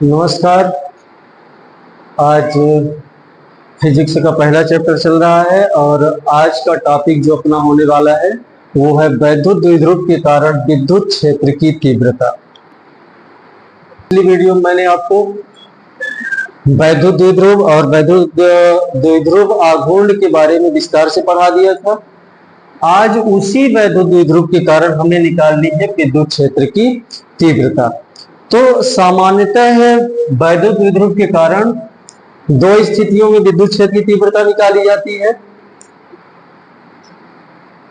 नमस्कार। आज फिजिक्स का पहला चैप्टर चल रहा है और आज का टॉपिक जो अपना होने वाला है वो है वैद्युत द्विध्रुव के कारण विद्युत क्षेत्र की तीव्रता। पिछली वीडियो में मैंने आपको वैद्युत द्विध्रुव और वैद्युत द्विध्रुव आघूर्ण के बारे में विस्तार से पढ़ा दिया था। आज उसी वैद्युत द्विध्रुव के कारण हमने निकालनी है विद्युत क्षेत्र की तीव्रता। तो सामान्यतः वैद्युत द्विध्रुव के कारण दो स्थितियों में विद्युत क्षेत्र की तीव्रता निकाली जाती है।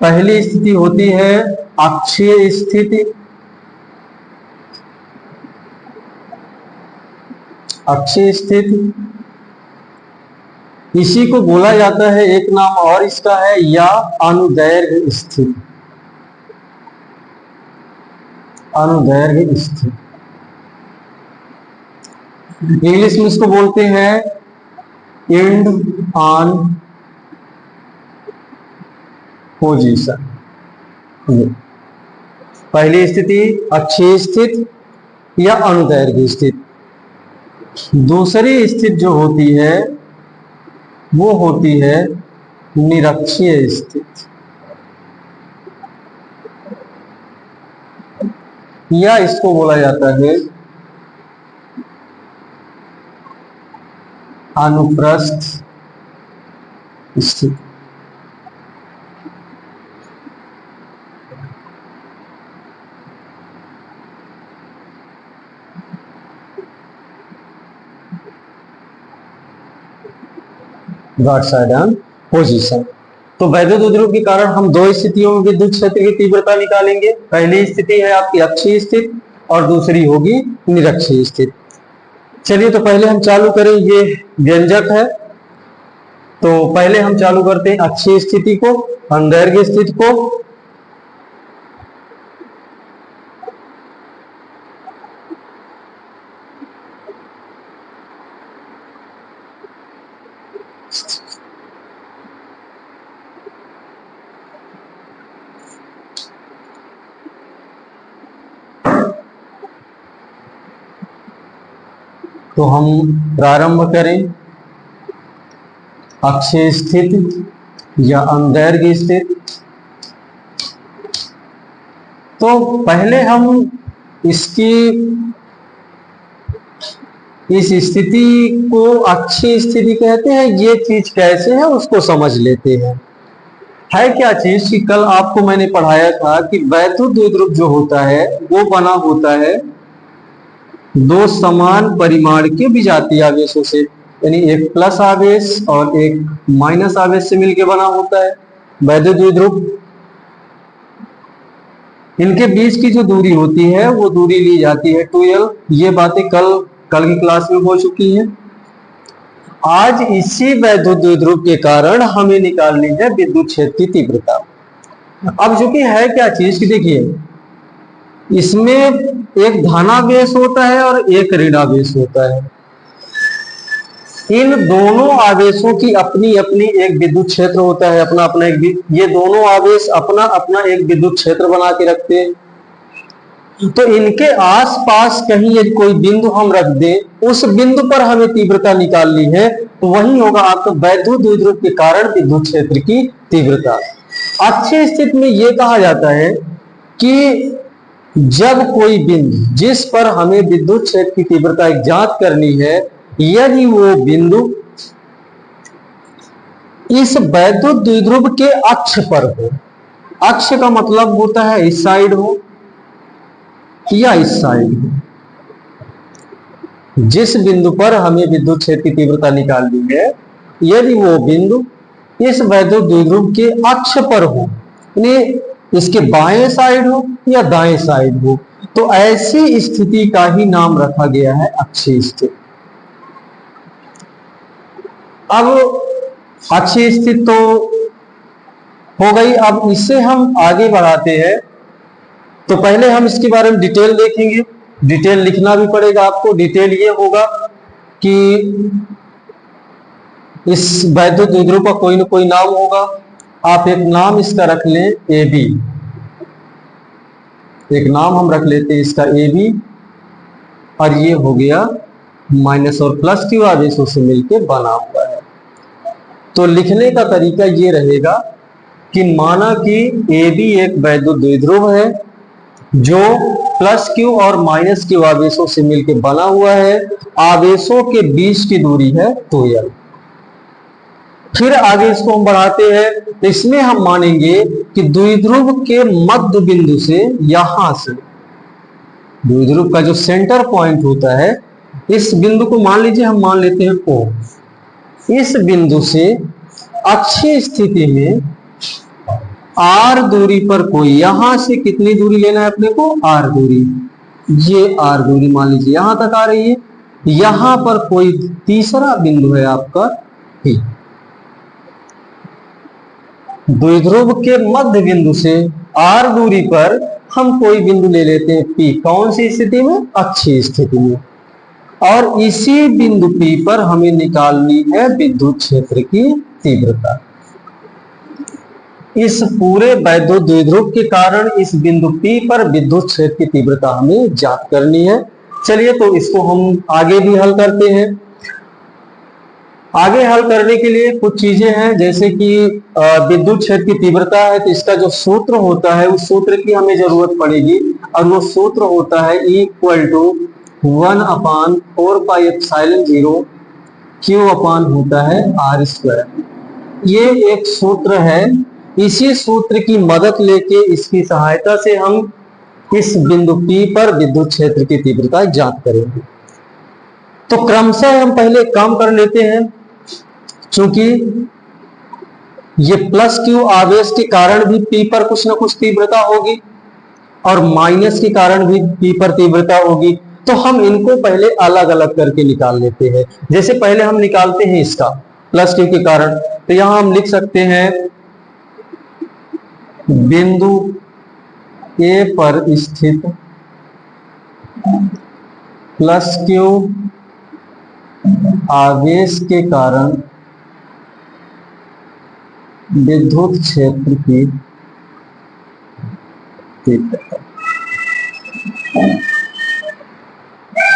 पहली स्थिति होती है अक्षीय स्थिति। अक्षीय स्थिति इसी को बोला जाता है, एक नाम और इसका है या अनुदैर्घ्य स्थिति। अनुदैर्घ्य स्थिति इंग्लिश में इसको बोलते हैं एंड ऑन पोजीशन। पहली स्थिति अक्षीय स्थिति या अनुदैर्घ्य स्थिति। दूसरी स्थिति जो होती है वो होती है निरक्षीय स्थिति या इसको बोला जाता है अनुप्रस्थ स्थिति। God side on position. तो वैद्युत द्विध्रुव के कारण हम दो स्थितियों में विद्युत क्षेत्र की तीव्रता निकालेंगे। पहली स्थिति है आपकी अक्षीय स्थिति और दूसरी होगी निरक्षीय स्थिति। चलिए तो पहले हम चालू करें, ये व्यंजक है तो पहले हम चालू करते हैं अक्षीय स्थिति को, अनुदैर्घ्य स्थिति को। तो हम प्रारंभ करें अक्षीय स्थिति या अनुदैर्घ्य स्थिति। तो पहले हम इसकी इस स्थिति को अक्षीय स्थिति कहते हैं, ये चीज कैसे है उसको समझ लेते हैं। है क्या चीज कि कल आपको मैंने पढ़ाया था कि वैद्युत द्विध्रुव जो होता है वो बना होता है दो समान परिमाण के विजातीय आवेशों से, यानी एक प्लस आवेश और एक माइनस आवेश से मिलकर बना होता है वैद्युत द्विध्रुव। इनके बीच की जो दूरी होती है वो दूरी ली जाती है 2l। ये बातें कल की क्लास में हो चुकी है। आज इसी वैद्युत द्विध्रुव के कारण हमें निकालनी है विद्युत क्षेत्र की तीव्रता। अब जो कि है क्या चीज कि देखिए, इसमें एक धनावेश होता है और एक ऋणावेश होता है। इन दोनों आवेशों की अपनी अपनी एक विद्युत क्षेत्र होता है, अपना अपना एक, ये दोनों आवेश अपना अपना एक विद्युत क्षेत्र बना के रखते हैं। तो इनके आसपास कहीं यदि कोई बिंदु हम रख दें, उस बिंदु पर हमें तीव्रता निकालनी है, तो वही होगा आपका वैद्युत द्विध्रुव के कारण विद्युत क्षेत्र की तीव्रता। अक्षीय स्थिति में यह कहा जाता है कि जब कोई बिंदु जिस पर हमें विद्युत क्षेत्र की तीव्रता की जांच करनी है, यदि वो बिंदु इस वैद्युत द्विध्रुव के अक्ष पर हो, अक्ष का मतलब होता है इस साइड हो या इस साइड हो, जिस बिंदु पर हमें विद्युत क्षेत्र की तीव्रता निकालनी है, यदि वो बिंदु इस वैद्युत द्विध्रुव के अक्ष पर हो, यानी इसके बाएं साइड हो या दाएं साइड हो, तो ऐसी स्थिति का ही नाम रखा गया है अक्षीय स्थिति। अब अक्षीय स्थिति तो हो गई। अब इससे हम आगे बढ़ाते हैं तो पहले हम इसके बारे में डिटेल देखेंगे। डिटेल लिखना भी पड़ेगा आपको। डिटेल ये होगा कि इस वैद्युत द्विध्रुव का कोई ना कोई नाम होगा। आप एक नाम इसका रख लें AB, एक नाम हम रख लेते हैं इसका AB, और ये हो गया माइनस और प्लस क्यू आवेशों से मिलकर बना हुआ है। तो लिखने का तरीका ये रहेगा कि माना कि ए बी एक वैद्युत द्विध्रुव है जो प्लस क्यू और माइनस क्यू आवेशों से मिलकर बना हुआ है। आवेशों के बीच की दूरी है 2l। फिर आगे इसको हम बढ़ाते हैं, तो इसमें हम मानेंगे कि द्विध्रुव के मध्य बिंदु से, यहां से द्विध्रुव का जो सेंटर पॉइंट होता है, इस बिंदु को मान लीजिए, हम मान लेते हैं O। इस बिंदु से अक्षीय स्थिति में r दूरी पर कोई, यहां से कितनी दूरी लेना है अपने को, r दूरी। ये r दूरी मान लीजिए यहां तक आ रही है। यहां पर कोई तीसरा बिंदु है आपका P। द्विध्रुव के मध्य बिंदु से r दूरी पर हम कोई बिंदु ले लेते हैं P। कौन सी स्थिति में, अक्षीय स्थिति में। और इसी बिंदु P पर हमें निकालनी है विद्युत क्षेत्र की तीव्रता। इस पूरे वैद्युत द्विध्रुव के कारण इस बिंदु P पर विद्युत क्षेत्र की तीव्रता हमें ज्ञात करनी है। चलिए तो इसको हम आगे भी हल करते हैं। आगे हल करने के लिए कुछ चीजें हैं, जैसे कि विद्युत क्षेत्र की तीव्रता है, तो इसका जो सूत्र होता है उस सूत्र की हमें जरूरत पड़ेगी। और वो सूत्र होता है E=1/4πε0 Q अपान होता है r²। ये एक सूत्र है। इसी सूत्र की मदद लेके, इसकी सहायता से हम इस बिंदु P पर विद्युत क्षेत्र की तीव्रता ज्ञात करेंगे। तो क्रमशः हम पहले काम कर लेते हैं। चूंकि ये प्लस क्यू आवेश के कारण भी P पर कुछ ना कुछ तीव्रता होगी और माइनस के कारण भी P पर तीव्रता होगी, तो हम इनको पहले अलग अलग करके निकाल लेते हैं। जैसे पहले हम निकालते हैं इसका प्लस क्यू के कारण, तो यहां हम लिख सकते हैं बिंदु A पर स्थित प्लस क्यू आवेश के कारण विद्युत क्षेत्र की तीव्रता।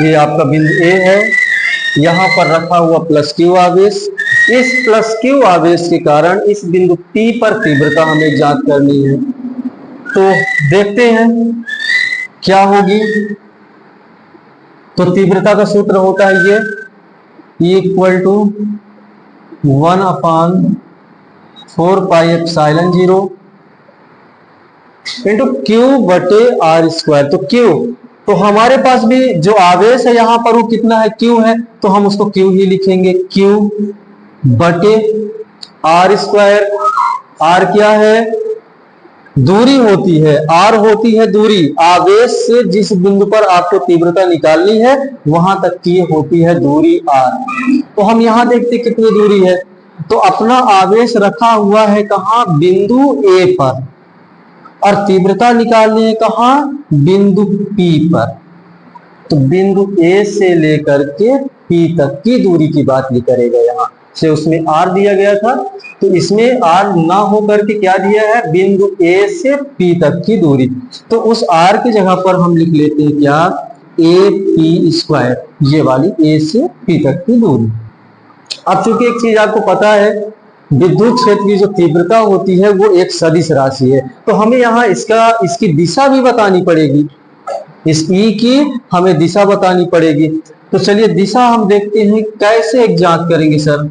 ये आपका बिंदु A है, यहां पर रखा हुआ प्लस क्यू आवेश। इस प्लस क्यू आवेश के कारण इस बिंदु P पर तीव्रता हमें ज्ञात करनी है। तो देखते हैं क्या होगी। तो तीव्रता का सूत्र होता है ये E=1/4πε0 इंटू Q बटे r²। तो Q, तो हमारे पास भी जो आवेश है यहां पर वो कितना है, Q है, तो हम उसको Q ही लिखेंगे। Q बटे r²। r क्या है, दूरी होती है, r होती है दूरी। आवेश से जिस बिंदु पर आपको तीव्रता निकालनी है वहां तक की होती है दूरी r। तो हम यहां देखते कितनी दूरी है। तो अपना आवेश रखा हुआ है कहां, बिंदु A पर, और तीव्रता निकालनी है कहां, बिंदु P पर। तो बिंदु A से लेकर के P तक की दूरी की बात ये करेगा। यहां से उसमें r दिया गया था, तो इसमें r ना होकर के क्या दिया है, बिंदु A से P तक की दूरी। तो उस r की जगह पर हम लिख लेते हैं क्या, AP², ये वाली A से P तक की दूरी। अब चूंकि एक चीज आपको पता है, विद्युत क्षेत्र की जो तीव्रता होती है वो एक सदिश राशि है, तो हमें यहाँ इसकी दिशा भी बतानी पड़ेगी। इस E की हमें दिशा बतानी पड़ेगी। तो चलिए दिशा हम देखते हैं कैसे ज्ञात करेंगे सर।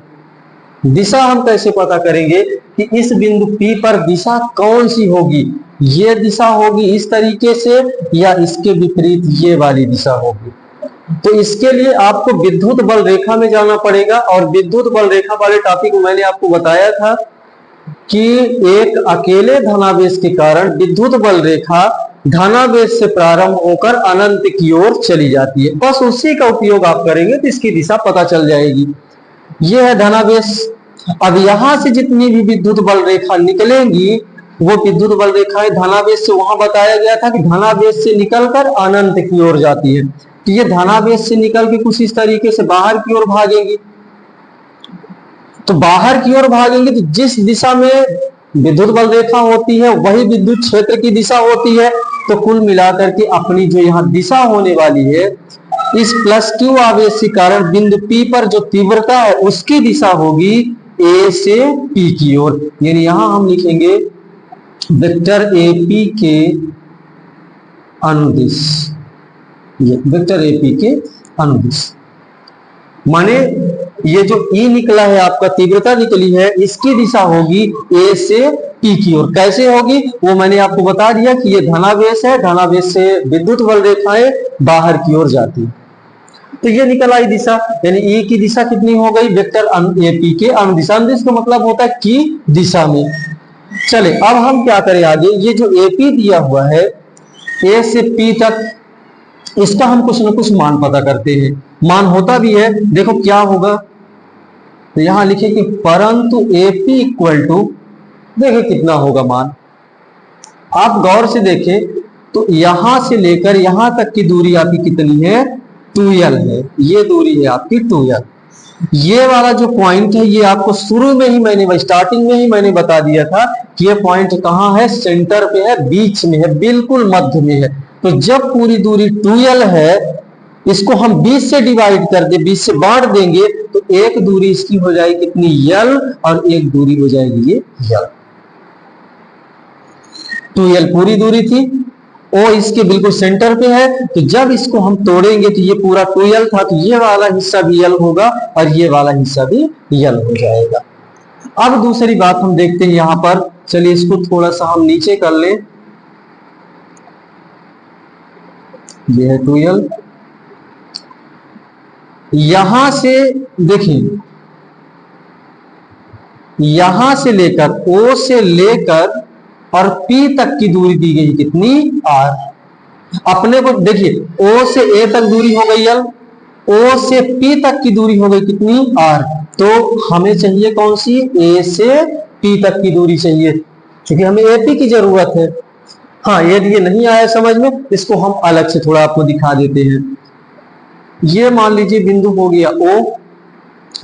दिशा हम कैसे पता करेंगे कि इस बिंदु P पर दिशा कौन सी होगी, ये दिशा होगी इस तरीके से या इसके विपरीत ये वाली दिशा होगी। तो इसके लिए आपको विद्युत बल रेखा में जाना पड़ेगा। और विद्युत बल रेखा वाले टॉपिक में मैंने आपको बताया था कि एक अकेले धनावेश के कारण विद्युत बल रेखा धनावेश से प्रारंभ होकर अनंत की ओर चली जाती है। बस उसी का उपयोग आप करेंगे तो इसकी दिशा पता चल जाएगी। यह है धनावेश। अब यहां से जितनी भी विद्युत बल रेखा निकलेंगी वो विद्युत बल रेखाएं धनावेश से, वहां बताया गया था कि धनावेश से निकलकर अनंत की ओर जाती है, तो ये धनावेश से निकल के कुछ इस तरीके से बाहर की ओर भागेंगी। तो बाहर की ओर भागेंगे तो जिस दिशा में विद्युत बल रेखा होती है वही विद्युत क्षेत्र की दिशा होती है। तो कुल मिलाकर के अपनी जो यहाँ दिशा होने वाली है इस प्लस क्यू आवेश के कारण बिंदु P पर जो तीव्रता है उसकी दिशा होगी A से P की ओर, यानी यहां हम लिखेंगे वेक्टर AP के अनुदिश, ये वेक्टर AP के अनुदिश, माने ये जो E निकला है आपका, तीव्रता निकली है, इसकी दिशा होगी A से P की ओर। कैसे होगी वो मैंने आपको बता दिया कि ये धनावेश है, धनावेश से विद्युत बल रेखाएं बाहर की ओर जाती है, तो ये निकल आई दिशा, यानी E की दिशा कितनी हो गई, वेक्टर AP के अनुदिश। अनुदिश का मतलब होता है की दिशा में। चले अब हम क्या करें आगे, ये जो AP दिया हुआ है A से P तक, इसका हम कुछ ना कुछ मान पता करते हैं। मान होता भी है, देखो क्या होगा, तो यहां लिखे कि परंतु AP इक्वल टू, देखिए कितना होगा मान, आप गौर से देखें तो यहां से लेकर यहां तक की दूरी आपकी कितनी है, 2l है, ये दूरी है आपकी 2l। ये वाला जो पॉइंट है ये आपको शुरू में ही मैंने स्टार्टिंग में ही मैंने बता दिया था कि ये पॉइंट कहां है, सेंटर पे है, बीच में है, बिल्कुल मध्य में है। तो जब पूरी दूरी 2l है, इसको हम 20 से डिवाइड कर दे, 20 से बांट देंगे, तो एक दूरी इसकी हो जाएगी कितनी, l, और एक दूरी हो जाएगी ये l। 2l पूरी दूरी थी, O इसके बिल्कुल सेंटर पे है, तो जब इसको हम तोड़ेंगे तो ये पूरा 2l था, तो ये वाला हिस्सा भी l होगा और ये वाला हिस्सा भी l हो जाएगा। अब दूसरी बात हम देखते हैं यहां पर, चलिए इसको थोड़ा सा हम नीचे कर लें, ये है 2l, यहां से देखिए, यहां से लेकर O से लेकर और P तक की दूरी दी गई कितनी, r। अपने को देखिए O से A तक दूरी हो गई l, O से P तक की दूरी हो गई कितनी, r। तो हमें चाहिए कौन सी, A से P तक की दूरी चाहिए, क्योंकि हमें AP की जरूरत है। हाँ, यदि ये नहीं आया समझ में, इसको हम अलग से थोड़ा आपको दिखा देते हैं। ये मान लीजिए बिंदु हो गया O,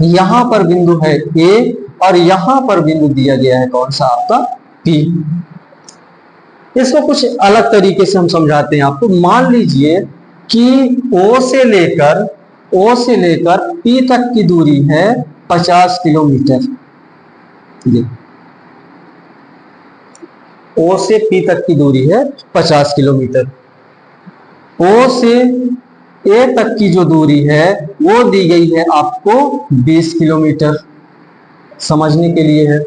यहां पर बिंदु है A, और यहां पर बिंदु दिया गया है कौन सा आपका, P। इसको कुछ अलग तरीके से हम समझाते हैं आपको। मान लीजिए कि O से लेकर P तक की दूरी है 50 किलोमीटर, O से P तक की दूरी है 50 किलोमीटर। O से A तक की जो दूरी है वो दी गई है आपको 20 किलोमीटर, समझने के लिए है।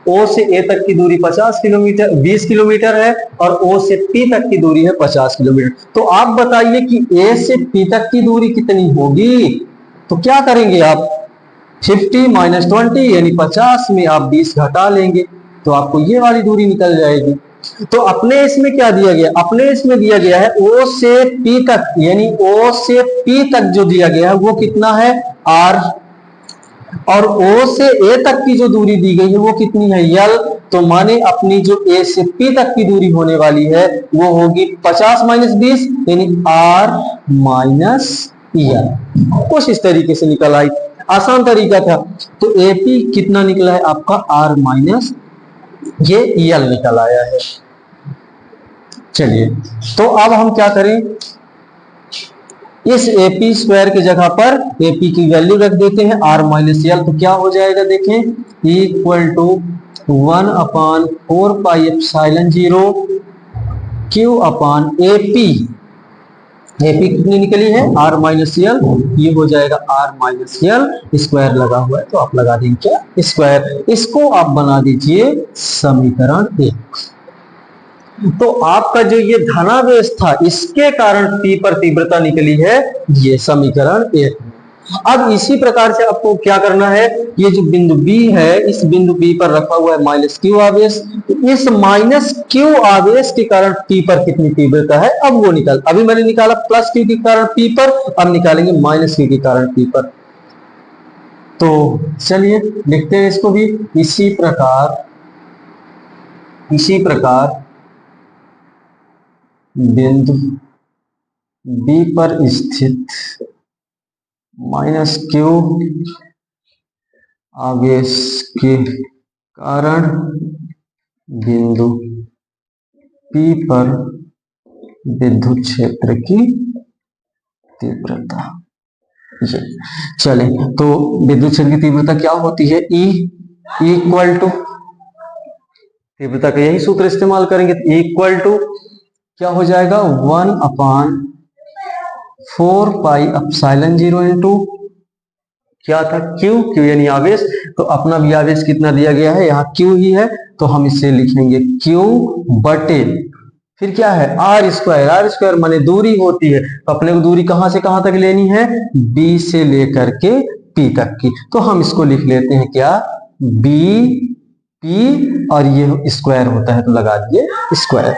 O से A तक की दूरी 50 किलोमीटर, 20 किलोमीटर है, और O से P तक की दूरी है 50 किलोमीटर। तो आप बताइए कि A से P तक की दूरी कितनी होगी, तो क्या करेंगे आप, 50 माइनस 20 यानी 50 में आप 20 घटा लेंगे, तो आपको ये वाली दूरी निकल जाएगी। तो अपने इसमें क्या दिया गया, अपने इसमें दिया गया है O से P तक, यानी O से P तक जो दिया गया है वो कितना है, r, और O से A तक की जो दूरी दी गई है वो कितनी है, l। तो माने अपनी जो A से P तक की दूरी होने वाली है वो होगी 50 माइनस 20 यानी r माइनस l। कुछ इस तरीके से निकल आई, आसान तरीका था। तो AP कितना निकला है आपका, r माइनस ये l निकल आया है। चलिए तो अब हम क्या करें, इस AP स्क्वायर की जगह पर AP की वैल्यू रख देते हैं r माइनस l, तो क्या हो जाएगा देखें, equal to 1/4 pi epsilon 0 Q upon AP। AP कितनी निकली है, r माइनस l, ये हो जाएगा r माइनस l, स्क्वायर लगा हुआ है तो आप लगा देंगे क्या, स्क्वायर। इसको आप बना दीजिए समीकरण 1। तो आपका जो ये धनावेश था इसके कारण P पर तीव्रता निकली है, ये समीकरण 1। अब इसी प्रकार से आपको क्या करना है, ये जो बिंदु B है, इस बिंदु B पर रखा हुआ है माइनस Q आवेश, इस माइनस Q आवेश के कारण P पर कितनी तीव्रता है, अब वो निकाल, अभी मैंने निकाला प्लस Q के कारण P पर, अब निकालेंगे माइनस Q के कारण P पर। तो चलिए लिखते हैं इसको भी, इसी प्रकार बिंदु B पर स्थित माइनस Q आवेश के कारण बिंदु P पर विद्युत क्षेत्र की तीव्रता। ये चले तो विद्युत क्षेत्र की तीव्रता क्या होती है, E इक्वल टू, तीव्रता का यही सूत्र इस्तेमाल करेंगे, E इक्वल टू क्या हो जाएगा 1/4 पाई एप्सिलॉन 0 इंटू क्या था Q, Q यानी आवेश। तो अपना भी आवेश कितना दिया गया है, यहाँ Q ही है, तो हम इसे लिखेंगे Q बटे फिर क्या है आर स्क्वायर माने दूरी होती है, तो अपने को दूरी कहां से कहां तक लेनी है, B से लेकर के P तक की। तो हम इसको लिख लेते हैं क्या, B P और ये स्क्वायर होता है तो लगा दिए स्क्वायर।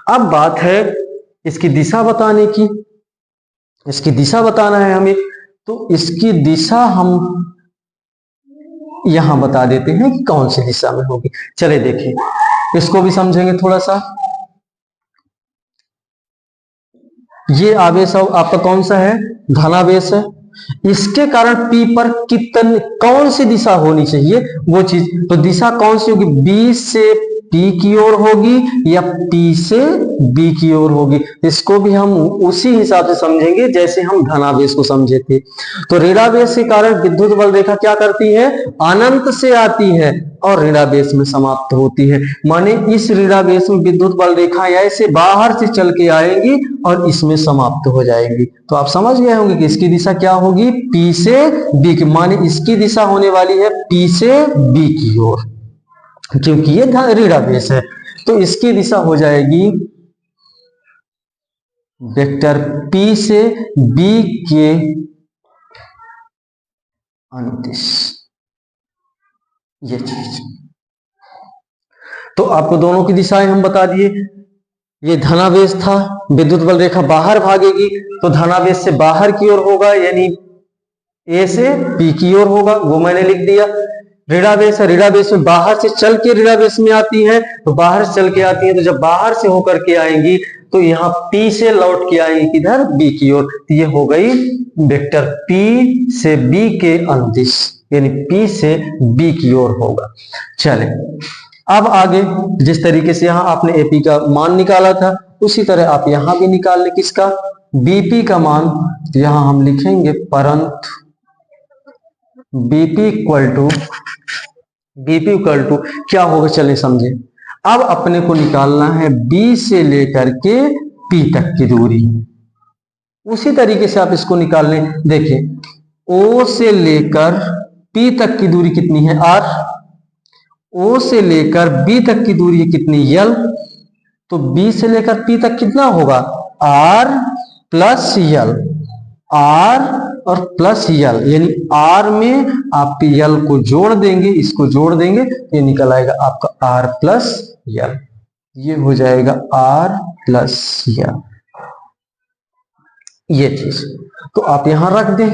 अब बात है इसकी दिशा बताने की, इसकी दिशा बताना है हमें, तो इसकी दिशा हम यहां बता देते हैं कि कौन सी दिशा में होगी। चले देखिए इसको भी समझेंगे थोड़ा सा। ये आवेश आपका कौन सा है, धनावेश है, इसके कारण P पर कितनी कौन सी दिशा होनी चाहिए वो चीज, तो दिशा कौन सी होगी, B से P की ओर होगी या P से B की ओर होगी। इसको भी हम उसी हिसाब से समझेंगे जैसे हम धनावेश को समझे थे। तो ऋणावेश के कारण विद्युत बल रेखा क्या करती है, अनंत से आती है और ऋणावेश में समाप्त होती है। माने इस ऋणावेश में विद्युत बल रेखा ऐसे बाहर से चल के आएंगी और इसमें समाप्त हो जाएंगी। तो आप समझ गए होंगे कि इसकी दिशा क्या होगी, P से B की, माने इसकी दिशा होने वाली है P से B की ओर, क्योंकि ये ऋणावेश है। तो इसकी दिशा हो जाएगी वेक्टर P से B के अनुदिश, ये चीज। तो आपको दोनों की दिशाएं हम बता दिए। ये धनावेश था, विद्युत बल रेखा बाहर भागेगी तो धनावेश से बाहर की ओर होगा, यानी A से P की ओर होगा, वो मैंने लिख दिया। ऋणावेश है, ऋणावेश में बाहर से चल के ऋणावेश में आती है, तो बाहर से चल के आती है, तो जब बाहर से होकर के आएंगी तो यहाँ P से लौट के आएंगी किधर, B की ओर। तो ये हो गई वेक्टर P से B के अनुदिश, यानी P से B की ओर होगा। चले अब आगे जिस तरीके से यहाँ आपने AP का मान निकाला था उसी तरह आप यहाँ भी निकाल ले किसका, BP का मान। तो यहाँ हम लिखेंगे परंतु BP इक्वल टू क्या होगा, चले समझे। अब अपने को निकालना है B से लेकर के P तक की दूरी, उसी तरीके से आप इसको निकाल लें। देखिए O से लेकर P तक की दूरी कितनी है R, O से लेकर B तक की दूरी कितनी L, तो B से लेकर P तक कितना होगा R प्लस L, R और प्लस L, यानी R में आप L को जोड़ देंगे, इसको जोड़ देंगे, ये निकल आएगा आपका R प्लस L, ये हो जाएगा R प्लस L, ये चीज। तो आप यहां रख दें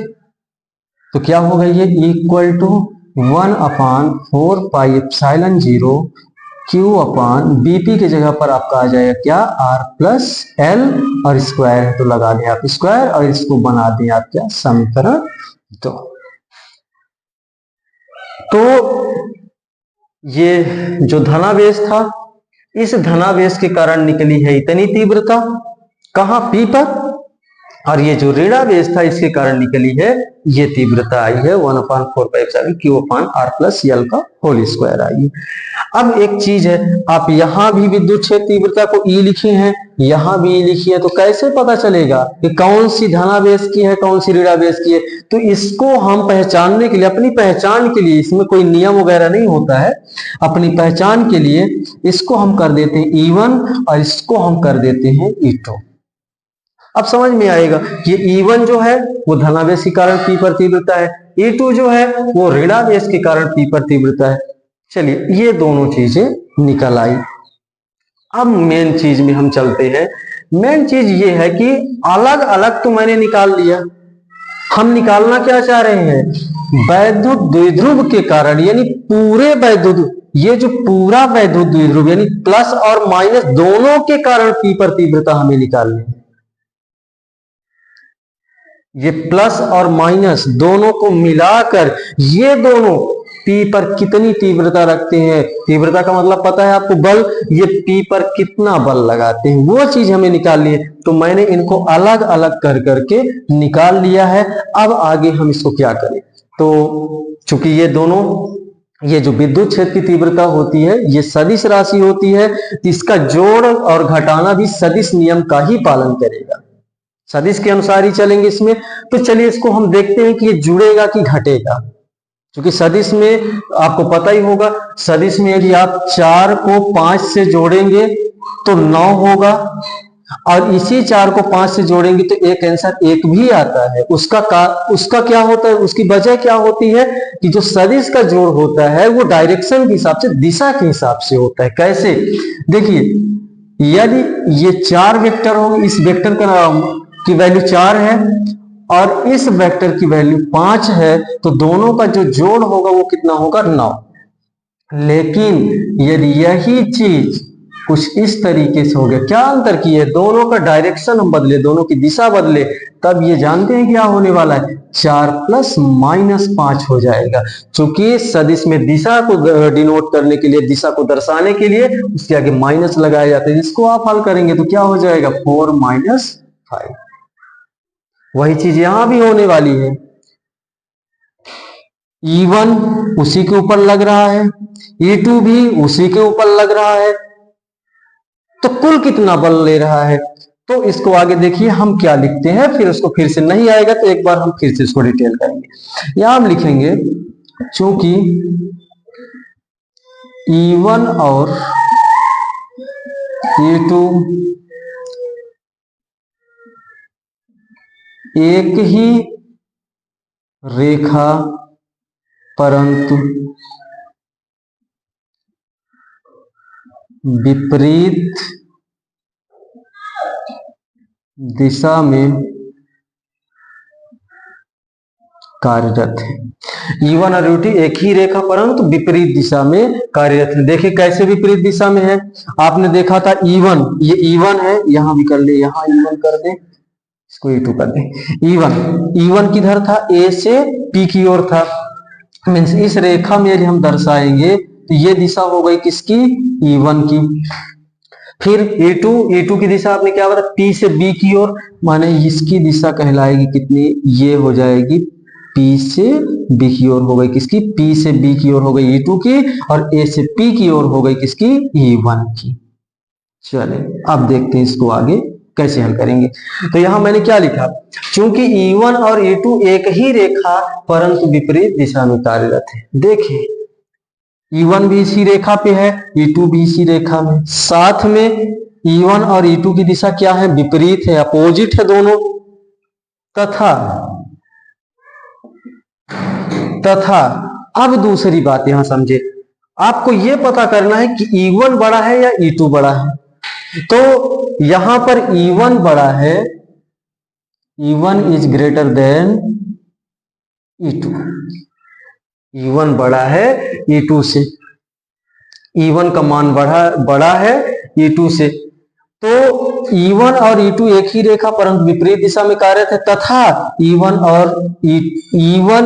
तो क्या होगा, ये equal to 1/4 pi epsilon 0 Q upon BP की जगह पर आपका आ जाएगा क्या R प्लस L और स्क्वायर है तो लगा दें आप स्क्वायर और इसको बना दें आप क्या समीकरण 2। तो ये जो धनावेश था, इस धनावेश के कारण निकली है इतनी तीव्रता कहां P पर, और ये जो ऋणावेश था इसके कारण निकली है ये तीव्रता आई है 1/4 पाई एप्सिलॉन Q अपान R प्लस L का होल स्क्वायर आई है। अब एक चीज है, आप यहां भी विद्युत क्षेत्र तीव्रता को E लिखे हैं, यहां भी E लिखी है, तो कैसे पता चलेगा कि कौन सी धनावेश की है कौन सी ऋणावेश की है। तो इसको हम पहचानने के लिए, अपनी पहचान के लिए, इसमें कोई नियम वगैरह नहीं होता है, अपनी पहचान के लिए इसको हम कर देते हैं E1 और इसको हम कर देते हैं E2। अब समझ में आएगा, ये E1 जो है वो धनावेश के कारण P पर तीव्रता है, E2 जो है वो ऋणावेश के कारण P पर तीव्रता है। चलिए ये दोनों चीजें निकल आई। अब मेन चीज में हम चलते हैं। मेन चीज ये है कि अलग अलग तो मैंने निकाल लिया, हम निकालना क्या चाह रहे हैं, वैद्युत द्विध्रुव के कारण, यानी पूरे वैद्युत, ये जो पूरा वैद्युत द्विध्रुव यानी प्लस और माइनस दोनों के कारण P पर तीव्रता हमें निकालनी है। ये प्लस और माइनस दोनों को मिलाकर ये दोनों P पर कितनी तीव्रता रखते हैं, तीव्रता का मतलब पता है आपको, बल, ये P पर कितना बल लगाते हैं वो चीज हमें निकालनी है। तो मैंने इनको अलग अलग कर करके निकाल लिया है। अब आगे हम इसको क्या करें, तो चूंकि ये दोनों, ये जो विद्युत क्षेत्र की तीव्रता होती है ये सदिश राशि होती है, तो इसका जोड़ और घटाना भी सदिश नियम का ही पालन करेगा, सदिश के अनुसार ही चलेंगे इसमें। तो चलिए इसको हम देखते हैं कि ये जुड़ेगा कि घटेगा। क्योंकि सदिश में आपको पता ही होगा, सदिश में यदि आप 4 को 5 से जोड़ेंगे तो 9 होगा, और इसी 4 को 5 से जोड़ेंगे तो एक आंसर 1 भी आता है। उसका क्या होता है, उसकी वजह क्या होती है कि जो सदिश का जोड़ होता है वो डायरेक्शन के हिसाब से, दिशा के हिसाब से होता है। कैसे, देखिए यदि ये 4 वेक्टर होंगे, इस वेक्टर का नाम की वैल्यू 4 है और इस वेक्टर की वैल्यू 5 है, तो दोनों का जो जोड़ होगा वो कितना होगा, 9। लेकिन यदि यही चीज कुछ इस तरीके से हो गया, क्या अंतर किए, दोनों का डायरेक्शन हम बदले, दोनों की दिशा बदले, तब ये जानते हैं क्या होने वाला है, 4 + -5 हो जाएगा। क्योंकि सदिश में दिशा को डिनोट करने के लिए, दिशा को दर्शाने के लिए उसके आगे माइनस लगाया जाता है। इसको आप हल करेंगे तो क्या हो जाएगा, 4 - 5। वही चीज यहां भी होने वाली है। E1 उसी के ऊपर लग रहा है, E2 भी उसी के ऊपर लग रहा है, तो कुल कितना बल ले रहा है। तो इसको आगे देखिए हम क्या लिखते हैं, फिर उसको फिर से नहीं आएगा तो एक बार हम फिर से इसको डिटेल करेंगे। यहां हम लिखेंगे चूंकि E1 और E2 एक ही रेखा परंतु विपरीत दिशा में कार्यरत है। E1 और E2 एक ही रेखा परंतु विपरीत दिशा में कार्यरत है। देखिए कैसे विपरीत दिशा में है, आपने देखा था E1, ये E1 है, यहां भी कर ले, यहां E1 कर दे, इसको E2 कर दे। E1 किधर था, A से P की ओर था, मीन्स इस रेखा में यदि हम दर्शाएंगे तो ये दिशा हो गई किसकी, E1 की। फिर E2 की दिशा आपने क्या बताया, P से B की ओर, माने इसकी दिशा कहलाएगी कितनी, ये हो जाएगी P से B की ओर हो गई किसकी, P से B की ओर हो गई E2 की, और A से P की ओर हो गई किसकी, E1 की। चले अब देखते हैं इसको आगे कैसे हल करेंगे। तो यहां मैंने क्या लिखा, क्योंकि E1 और E2 एक ही रेखा परंतु विपरीत दिशा में कार्यरत है। देखिए E1 भी इसी रेखा पे है, E2 भी इसी रेखा में, साथ में E1 और E2 की दिशा क्या है, विपरीत है, अपोजिट है दोनों। तथा अब दूसरी बात यहां समझे, आपको यह पता करना है कि E1 बड़ा है या E2 बड़ा है। तो यहां पर E1 बड़ा है, E1 is greater than E2, E1 बड़ा है E2 से, E1 का मान बड़ा है E2 से। तो E1 और E2 एक ही रेखा परंतु विपरीत दिशा में कार्यरत है, तथा E1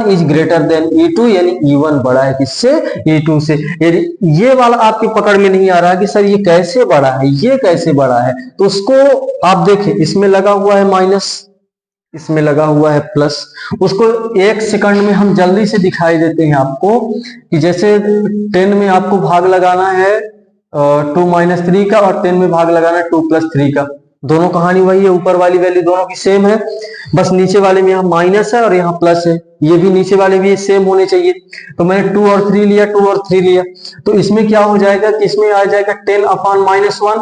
is greater than E2, यानी E1 बड़ा है किससे, E2 से। यदि ये वाला आपकी पकड़ में नहीं आ रहा कि सर ये कैसे बड़ा है, ये कैसे बड़ा है, तो उसको आप देखें, इसमें लगा हुआ है माइनस, इसमें लगा हुआ है प्लस, उसको 1 सेकंड में हम जल्दी से दिखाई देते हैं आपको, कि जैसे 10 में आपको भाग लगाना है 2 - 3 का, और 10 में भाग लगाना है 2 + 3 का। दोनों कहानी वही है, ऊपर वाली वैल्यू दोनों की सेम है, बस नीचे वाले में यहाँ माइनस है और यहाँ प्लस है, ये भी नीचे वाले भी सेम होने चाहिए। तो मैंने 2 और 3 लिया, 2 और 3 लिया, तो इसमें क्या हो जाएगा कि इसमें आ जाएगा 10/-1,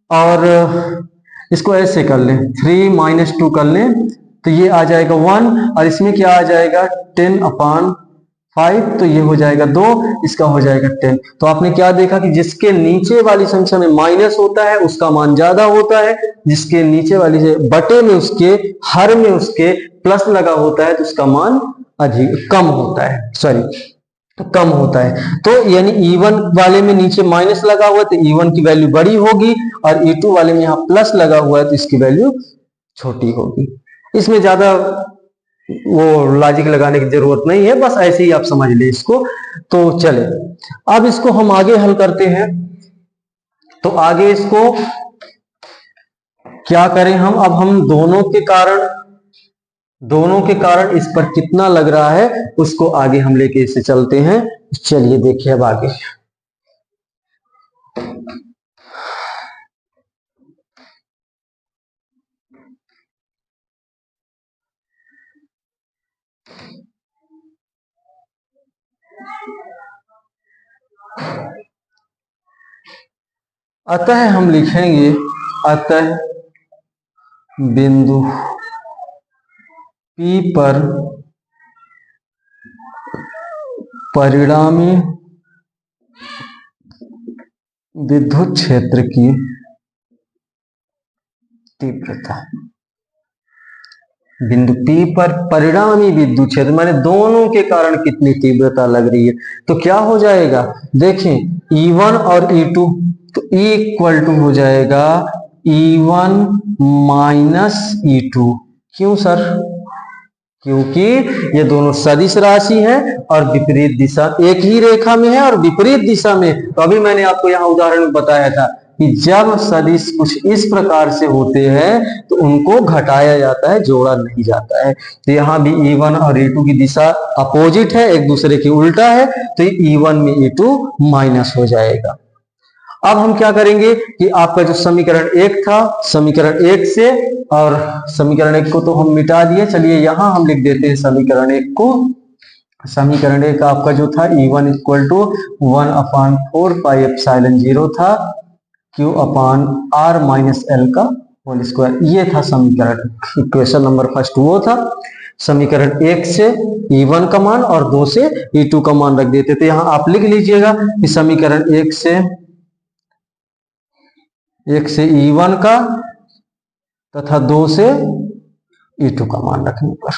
और इसको ऐसे कर लें, 3 - 2 कर लें तो ये आ जाएगा 1, और इसमें क्या आ जाएगा 10/5, तो ये हो जाएगा 2, इसका हो जाएगा 10। तो आपने क्या देखा कि जिसके नीचे वाली संख्या में माइनस होता है उसका मान ज्यादा होता है, जिसके नीचे वाली से बटे में उसके हर में उसके प्लस लगा होता है तो उसका मान कम होता है, कम होता है। तो यानी E1 वाले में नीचे माइनस लगा हुआ है तो E1 की वैल्यू बड़ी होगी, और E2 वाले में यहाँ प्लस लगा हुआ है तो इसकी वैल्यू छोटी होगी। इसमें ज्यादा वो लॉजिक लगाने की जरूरत नहीं है, बस ऐसे ही आप समझ ले इसको। तो चले अब इसको हम आगे हल करते हैं। तो आगे इसको क्या करें हम, अब हम दोनों के कारण इस पर कितना लग रहा है उसको आगे हम लेके इसे चलते हैं। चलिए देखिए अब आगे। अतः हम लिखेंगे, अतः बिंदु P पर परिणामी विद्युत क्षेत्र की तीव्रता, बिंदु P पर परिणामी विद्युत क्षेत्र माने दोनों के कारण कितनी तीव्रता लग रही है। तो क्या हो जाएगा, देखें E1 और E2, तो E इक्वल टू हो जाएगा E1 माइनस E2। क्यों सर, क्योंकि ये दोनों सदिश राशि है और विपरीत दिशा, एक ही रेखा में है और विपरीत दिशा में। तो अभी मैंने आपको यहाँ उदाहरण में बताया था कि जब सदिश कुछ इस प्रकार से होते हैं तो उनको घटाया जाता है, जोड़ा नहीं जाता है। तो यहाँ भी E1 और E2 की दिशा अपोजिट है, एक दूसरे की उल्टा है, तो E1 में E2 माइनस हो जाएगा। अब हम क्या करेंगे कि आपका जो समीकरण 1 था, समीकरण 1 से, और समीकरण 1 को तो हम मिटा दिए, चलिए यहां हम लिख देते हैं समीकरण 1 को। समीकरण 1 आपका जो था E1 इक्वल टू 1/4πε0 था Q अपान R माइनस L का होल स्क्वायर। ये था समीकरण, इक्वेशन नंबर फर्स्ट वो था। समीकरण 1 से E1 का मान और 2 से E2 का मान रख देते थे। यहां आप लिख लीजिएगा कि समीकरण 1 से E1 का तथा 2 से E2 का मान रखने पर।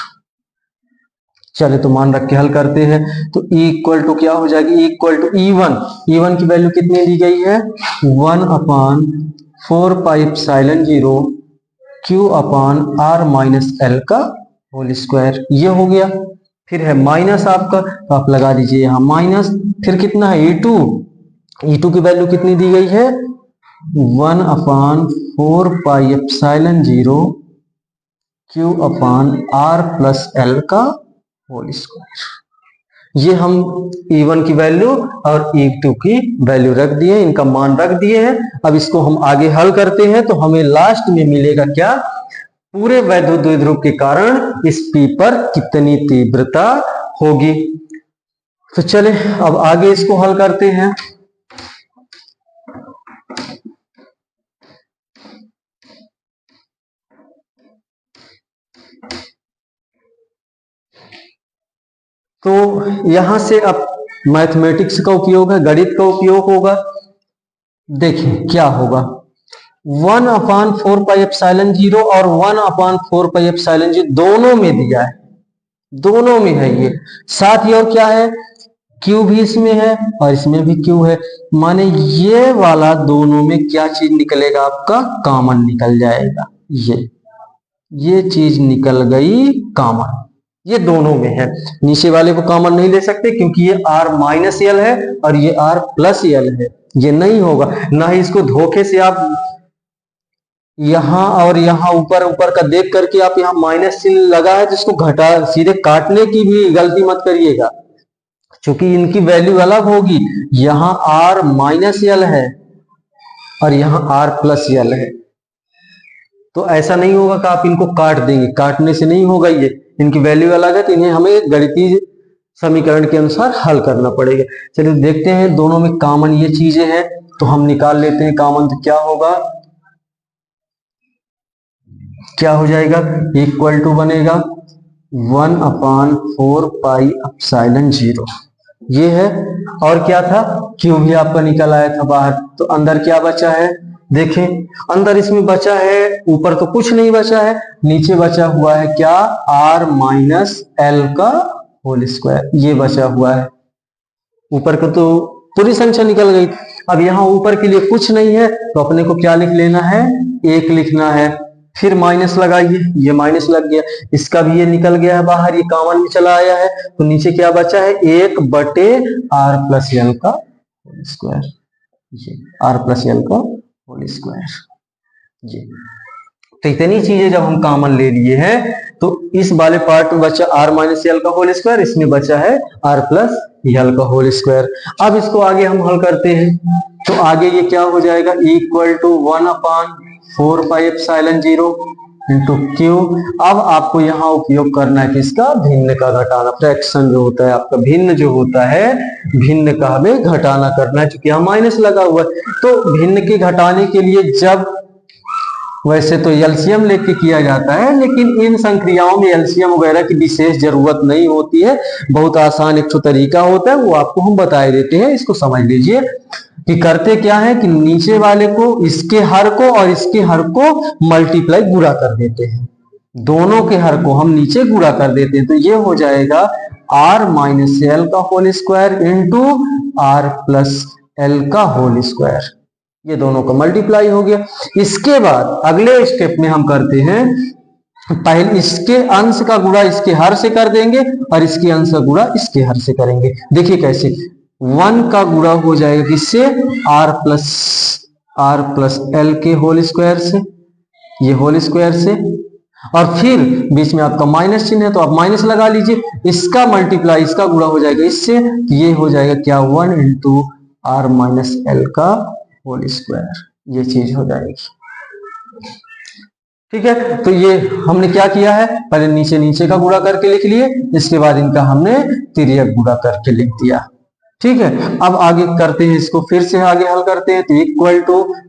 चले तो मान रख के हल करते हैं। तो E इक्वल टू क्या हो जाएगी, E इक्वल टू E1 की वैल्यू कितनी दी गई है 1/4πε0 Q अपान R माइनस L का होल स्क्वायर। ये हो गया। फिर है माइनस आपका, तो आप लगा दीजिए यहाँ माइनस। फिर कितना है E2 की वैल्यू कितनी दी गई है 1/4πε0 Q अपान R प्लस L का होल स्क्वायर। ये हम E1 की वैल्यू और E2 की वैल्यू रख दिए, इनका मान रख दिए हैं। अब इसको हम आगे हल करते हैं तो हमें लास्ट में मिलेगा क्या, पूरे वैद्युत द्विध्रुव के कारण इस P पर कितनी तीव्रता होगी। तो चले अब आगे इसको हल करते हैं। तो यहां से अब मैथमेटिक्स का उपयोग है, गणित का उपयोग होगा। देखिए क्या होगा, 1/4πε0 और 1/4πε0 दोनों में दिया है, दोनों में है ये। साथ ही और क्या है, Q भी इसमें है और इसमें भी Q है, माने ये वाला दोनों में क्या चीज निकलेगा, आपका कॉमन निकल जाएगा। ये चीज निकल गई कॉमन, ये दोनों में है। नीचे वाले को कॉमन नहीं ले सकते क्योंकि ये R माइनस L है और ये R प्लस L है, ये नहीं होगा। ना ही इसको धोखे से आप यहां और यहां ऊपर ऊपर का देख करके आप यहाँ माइनस चिन्ह लगा है जिसको घटा सीधे काटने की भी गलती मत करिएगा, क्योंकि इनकी वैल्यू अलग होगी। यहाँ R माइनस L है और यहाँ R प्लस L है, तो ऐसा नहीं होगा कि आप इनको काट देंगे, काटने से नहीं होगा। ये इनकी वैल्यू अलग है तो इन्हें हमें गणितीय समीकरण के अनुसार हल करना पड़ेगा। चलिए देखते हैं, दोनों में कॉमन ये चीजें हैं तो हम निकाल लेते हैं कॉमन। तो क्या होगा, क्या हो जाएगा, इक्वल टू बनेगा 1/4πε0 ये है। और क्या था, Q भी आपका निकल आया था बाहर। तो अंदर क्या बचा है, देखें अंदर इसमें बचा है, ऊपर तो कुछ नहीं बचा है, नीचे बचा हुआ है क्या, R माइनस L का होल स्क्वायर, ये बचा हुआ है। ऊपर को तो पूरी संख्या निकल गई। अब यहाँ ऊपर के लिए कुछ नहीं है तो अपने को क्या लिख लेना है, 1 लिखना है। फिर माइनस लगाइए, ये माइनस लग गया, इसका भी ये निकल गया है बाहर, ये कॉमन में चला आया है, तो नीचे क्या बचा है, 1/r+l का होल स्क्वायर, ये r+l का होल स्क्वायर। ये तो इतनी चीजें जब हम कॉमन ले लिए हैं तो इस वाले पार्ट में बचा r-l का होल स्क्वायर, इसमें बचा है r+l का होल स्क्वायर। अब इसको आगे हम हल करते हैं, तो आगे ये क्या हो जाएगा, =1/4πε0 इंटू क्यू। अब आपको यहाँ उपयोग करना है किसका, भिन्न का घटाना, फ्रैक्शन जो होता है आपका, भिन्न जो होता है, भिन्न का हमें घटाना करना है, क्योंकि यहाँ माइनस लगा हुआ है। तो भिन्न के घटाने के लिए जब, वैसे तो एलसीएम लेके किया जाता है, लेकिन इन संक्रियाओं में एलसीएम वगैरह की विशेष जरूरत नहीं होती है, बहुत आसान एक तरीका होता है, वो आपको हम बता देते हैं। इसको समझ लीजिए कि करते क्या है कि नीचे वाले को, इसके हर को और इसके हर को मल्टीप्लाई गुणा कर देते हैं, दोनों के हर को हम नीचे गुणा कर देते हैं, तो ये हो जाएगा r-l का होल स्क्वायर इंटू r+l का होल स्क्वायर, ये दोनों का मल्टीप्लाई हो गया। इसके बाद अगले स्टेप में हम करते हैं, पहले इसके अंश का गुणा इसके हर से कर देंगे और इसके अंश का गुणा इसके हर से करेंगे। देखिए कैसे, 1 का गुणा हो जाएगा किससे, r+l के होल स्क्वायर से, ये होल स्क्वायर से, और फिर बीच में आपका माइनस चिन्ह है तो आप माइनस लगा लीजिए, इसका मल्टीप्लाई इसका गुणा हो जाएगा इससे, ये हो जाएगा क्या, 1 इंटू r-l का होल स्क्वायर, ये चीज हो जाएगी। ठीक है, तो ये हमने क्या किया है, पहले नीचे नीचे का गुणा करके लिख लिए, इसके बाद इनका हमने तिर्यक गुणा करके लिख दिया। ठीक है, अब आगे करते हैं, इसको फिर से आगे हल करते हैं, तो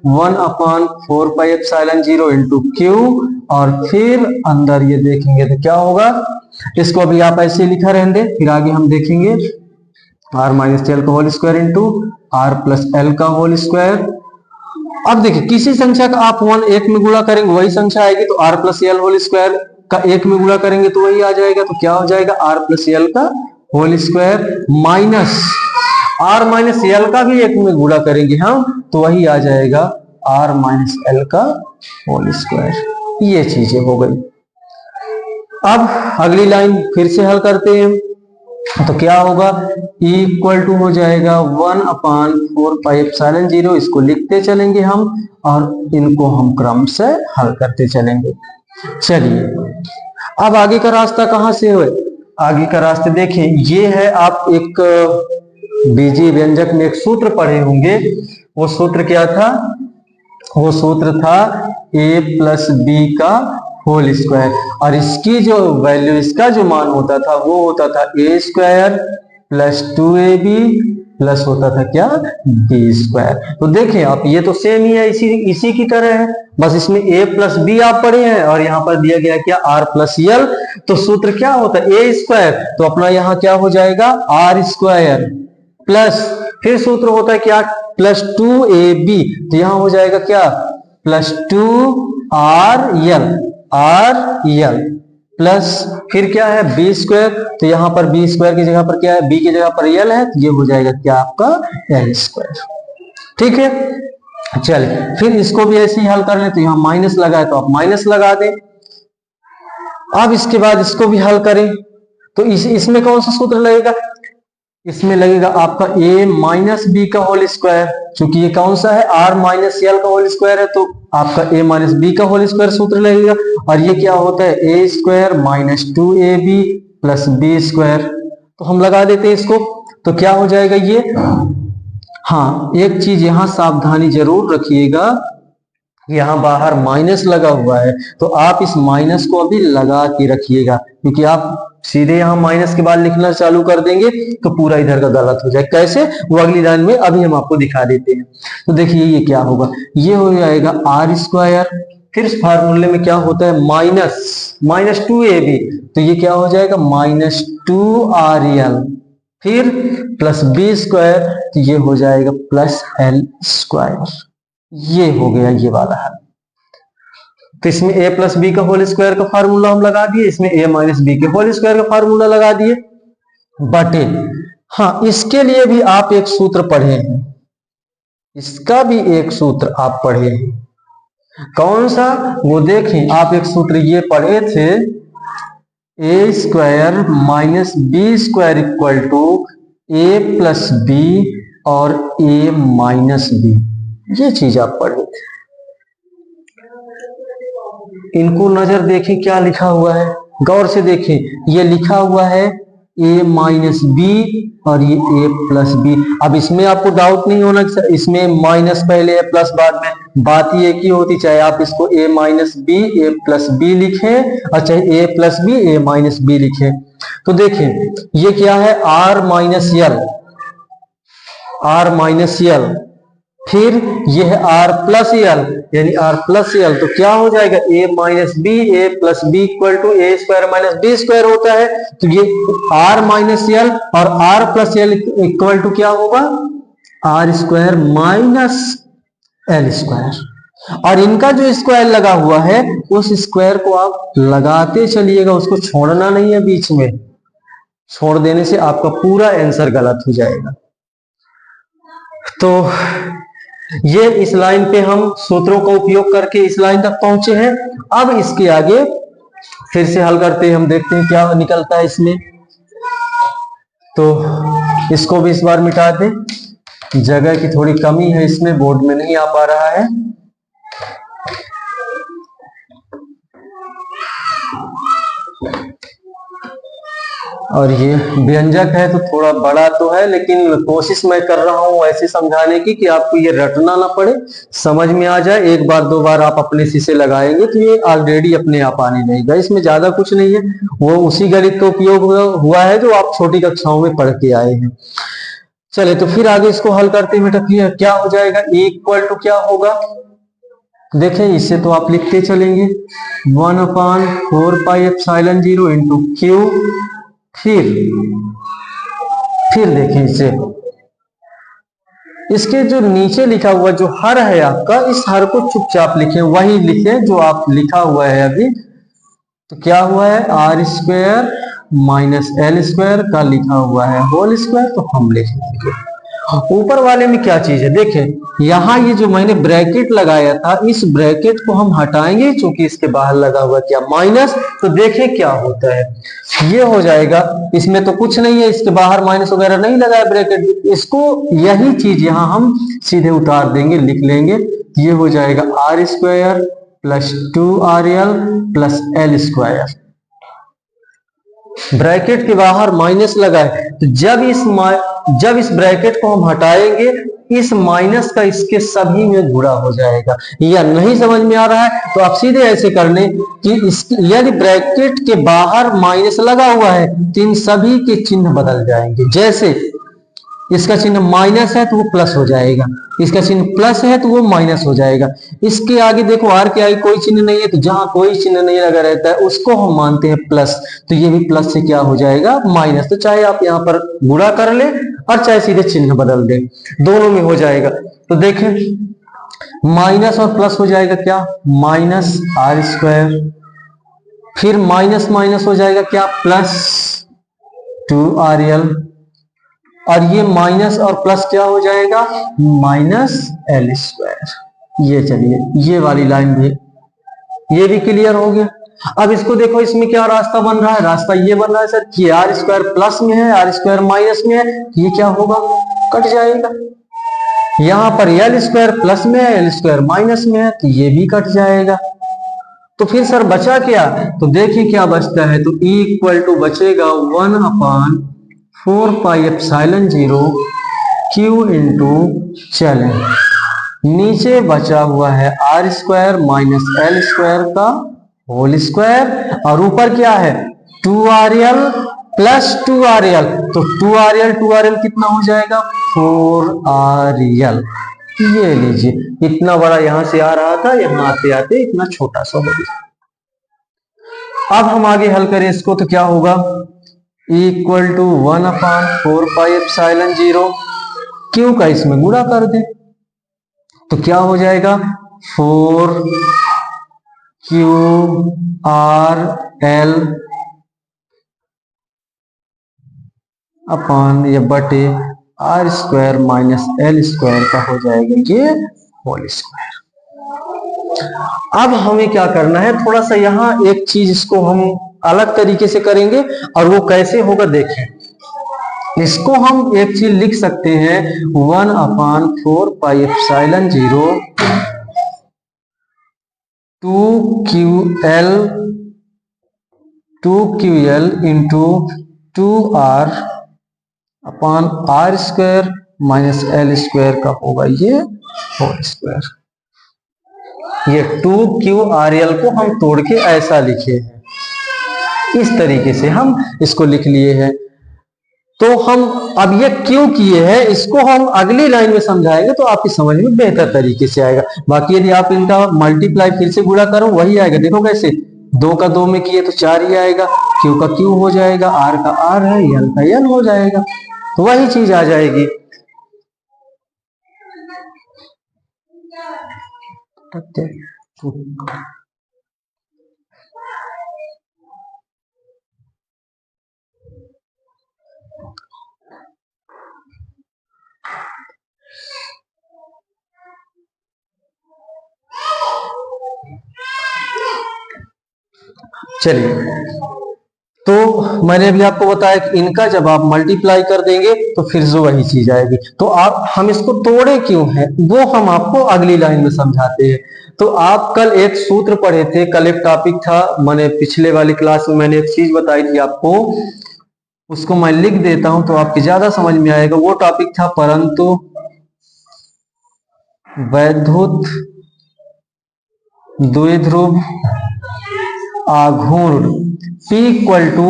=1/4πε0 इंटू क्यू, और फिर अंदर ये देखेंगे तो क्या होगा, इसको अभी आप ऐसे लिखा रहने दें, फिर आगे हम देखेंगे r-l का होल स्क्वायर इंटू r+l का होल स्क्वायर। अब देखिए किसी संख्या का आप 1 एक में गुणा करेंगे वही संख्या आएगी, तो r+l होल स्क्वायर का 1 में गुणा करेंगे तो वही आ जाएगा, तो क्या हो जाएगा, r+l का होल स्क्वायर माइनस r-l का भी 1 में गुणा करेंगे हम तो वही आ जाएगा r-l का होल स्क्वायर। ये चीजें हो गई। अब अगली लाइन फिर से हल करते हैं, तो क्या होगा, इक्वल टू हो जाएगा 1/4πε0, इसको लिखते चलेंगे हम और इनको हम क्रम से हल करते चलेंगे। चलिए अब आगे का रास्ता कहां से हुए, आगे का रास्ते देखें, ये है, आप एक बीजीय व्यंजक में एक सूत्र पढ़े होंगे, वो सूत्र क्या था, वो सूत्र था a+b का होल स्क्वायर, और इसकी जो वैल्यू, इसका जो मान होता था वो होता था a² + 2ab प्लस होता था क्या, b²। तो देखें आप, ये तो सेम ही है, इसी की तरह है, बस इसमें a+b आप पढ़े हैं और यहाँ पर दिया गया क्या, r+l। तो सूत्र क्या होता है, a², तो अपना यहाँ क्या हो जाएगा, r² प्लस, फिर सूत्र होता है क्या, +2ab, तो यहाँ हो जाएगा क्या, +2rl प्लस, फिर क्या है b², तो यहाँ पर b² की जगह पर क्या है, b की जगह पर l है, तो ये हो जाएगा क्या आपका l²। ठीक है, चलिए फिर इसको भी ऐसे ही हल कर ले, तो यहाँ माइनस लगा है तो आप माइनस लगा दें। अब इसके बाद इसको भी हल करें, तो इसमें कौन सा सूत्र लगेगा, इसमें लगेगा आपका a-b का होल स्क्वायर, क्योंकि ये कौन सा है, r-l का होल स्क्वायर है, तो आपका a-b का होल स्क्वायर सूत्र लगेगा, और ये क्या होता है, a² - 2ab + b²। तो हम लगा देते हैं इसको, तो क्या हो जाएगा ये, हाँ एक चीज यहाँ सावधानी जरूर रखिएगा, यहाँ बाहर माइनस लगा हुआ है, तो आप इस माइनस को अभी लगा के रखिएगा, क्योंकि आप सीधे यहाँ माइनस के बाद लिखना चालू कर देंगे तो पूरा इधर का गलत हो जाए। कैसे, वो अगली लाइन में अभी हम आपको दिखा देते हैं। तो देखिए ये क्या होगा, ये हो जाएगा r², फिर इस फार्मूले में क्या होता है, -2ab, तो ये क्या हो जाएगा, -2rl, फिर प्लस b², तो ये हो जाएगा +l²। ये हो गया ये वाला है। तो इसमें a+b का होल स्क्वायर का फार्मूला हम लगा दिए, इसमें a-b के होल स्क्वायर का फार्मूला लगा दिए, बटे, हाँ इसके लिए भी आप एक सूत्र पढ़े हैं, इसका भी एक सूत्र आप पढ़े हैं, कौन सा? वो देखें, आप एक सूत्र ये पढ़े थे, a square minus b square equal to a plus b और ए माइनस बी। ये चीज आप पढ़े थे। इनको नजर देखें क्या लिखा हुआ है, गौर से देखें। ये लिखा हुआ है ए माइनस बी और ये ए प्लस बी। अब इसमें आपको डाउट नहीं होना कि इसमें माइनस पहले है प्लस बाद में। बात ये की होती, चाहे आप इसको a minus b a plus b लिखें और चाहे a plus b a minus b लिखें। तो देखें ये क्या है, r minus l, r minus l, फिर ये है आर प्लस यल यानी आर प्लस यल। तो क्या हो जाएगा, a minus b a plus b equal to a square minus b square होता है। तो ये आर माइनस यल और r plus l equal to क्या होगा, r square minus L square. और इनका जो स्क्वायर लगा हुआ है उस स्क्वायर को आप लगाते चलिएगा, उसको छोड़ना नहीं है बीच में। छोड़ देने से आपका पूरा आंसर गलत हो जाएगा। तो ये इस लाइन पे हम सूत्रों का उपयोग करके इस लाइन तक पहुंचे हैं। अब इसके आगे फिर से हल करते हैं, हम देखते हैं क्या निकलता है इसमें। तो इसको भी इस बार मिटा दें, जगह की थोड़ी कमी है इसमें, बोर्ड में नहीं आ पा रहा है। और ये व्यंजक है तो थोड़ा बड़ा तो है, लेकिन कोशिश मैं कर रहा हूं ऐसे समझाने की कि आपको ये रटना ना पड़े, समझ में आ जाए। एक बार दो बार आप अपने शीशे लगाएंगे तो ये ऑलरेडी अपने आप आने लगेगा। इसमें ज्यादा कुछ नहीं है, वो उसी गणित का उपयोग हुआ है जो आप छोटी कक्षाओं में पढ़ के आए हैं। चले तो फिर आगे इसको हल करते हैं बेटा। क्या हो जाएगा, ए इक्वल टू क्या होगा, देखें इससे तो आप लिखते चलेंगे 1/4πε0 इंटू क्यू। फिर देखें इसे, इसके जो नीचे लिखा हुआ जो हर है आपका, इस हर को चुपचाप लिखें, वही लिखें जो आप लिखा हुआ है अभी। तो क्या हुआ है, R square minus L square का लिखा हुआ है होल स्क्वायर, तो हम लिख लेंगे। ऊपर वाले में क्या चीज है, देखें यहां ये जो मैंने ब्रैकेट लगाया था, इस ब्रैकेट को हम हटाएंगे क्योंकि इसके बाहर लगा हुआ क्या माइनस। तो देखें क्या होता है, ये हो जाएगा, इसमें तो कुछ नहीं है, इसके बाहर माइनस वगैरह नहीं लगा है ब्रैकेट, इसको यही चीज यहां हम सीधे उतार देंगे, लिख लेंगे। ये हो जाएगा R square plus 2rl plus L square. Bracket के बाहर माइनस लगा है, तो जब इस ब्रैकेट को हम हटाएंगे, इस माइनस का इसके सभी में गुणा हो जाएगा। या नहीं समझ में आ रहा है तो आप सीधे ऐसे कर लें कि यदि ब्रैकेट के बाहर माइनस लगा हुआ है तो इन सभी के चिन्ह बदल जाएंगे। जैसे इसका चिन्ह माइनस है तो वो प्लस हो जाएगा, इसका चिन्ह प्लस है तो वो माइनस हो जाएगा। इसके आगे देखो आर के आगे कोई चिन्ह नहीं है, तो जहां कोई चिन्ह नहीं लगा रहता है उसको हम मानते हैं प्लस, तो ये भी प्लस से क्या हो जाएगा माइनस। तो चाहे आप यहाँ पर गुणा कर ले और चाहे सीधे चिन्ह बदल दे, दोनों में हो जाएगा। तो देखें माइनस और प्लस हो जाएगा क्या, माइनस आर स्क्वायर, फिर माइनस माइनस हो जाएगा क्या, प्लस 2rl, और ये माइनस और प्लस क्या हो जाएगा, माइनस एल स्क्वायर। ये चलिए ये वाली लाइन भी, ये भी क्लियर हो गया। अब इसको देखो, इसमें क्या रास्ता बन रहा है, रास्ता ये बन रहा है सर कि आर स्क्वायर प्लस में है आर स्क्वायर माइनस में है, ये क्या होगा, कट जाएगा। यहां पर एल स्क्वायर प्लस में है एल स्क्वायर माइनस में है, तो ये भी कट जाएगा। तो फिर सर बचा क्या, तो देखिए क्या बचता है, तो E इक्वल टू बचेगा 1/4πε0 Q इंटू, चले नीचे बचा हुआ है R square minus L square का होल स्क्वायर, और ऊपर क्या है 2rl प्लस 2rl, तो 2rl कितना हो जाएगा 4rl। ये लीजिए, इतना बड़ा यहां से आ रहा था, यहां आते आते इतना छोटा सा हो गया। अब हम आगे हल करें इसको, तो क्या होगा, इक्वल टू 1/4πε0 क्यू का इसमें गुणा कर दे, तो क्या हो जाएगा 4qrl अपॉन ये बटे R square minus L square का हो जाएगा ये होल स्क्वायर। अब हमें क्या करना है, थोड़ा सा यहाँ एक चीज इसको हम अलग तरीके से करेंगे, और वो कैसे होगा देखें। इसको हम एक चीज लिख सकते हैं 1/4πε0 2ql into 2r upon r square minus l square का होगा ये होल स्क्वायर। ये 2qrl को हम तोड़ के ऐसा लिखे हैं, इस तरीके से हम इसको लिख लिए हैं। तो हम अब ये क्यों किए हैं इसको हम अगली लाइन में समझाएंगे, तो आपकी समझ में बेहतर तरीके से आएगा। बाकी यदि आप इनका मल्टीप्लाई फिर से गुणा करो वही आएगा। देखो कैसे, 2 का 2 में किए तो 4 ही आएगा, q का q हो जाएगा, r का r है, l का l हो जाएगा, तो वही चीज आ जाएगी। चलिए, तो मैंने अभी आपको बताया कि इनका जब आप मल्टीप्लाई कर देंगे तो फिर से वही चीज आएगी। तो आप हम इसको तोड़े क्यों है वो हम आपको अगली लाइन में समझाते हैं। तो आप कल एक सूत्र पढ़े थे, कल एक टॉपिक था, मैंने पिछले वाली क्लास में मैंने एक चीज बताई थी आपको, उसको मैं लिख देता हूं तो आपकी ज्यादा समझ में आएगा। वो टॉपिक था परंतु वैद्युत द्विध्रुव आघूर्ण P इक्वल टू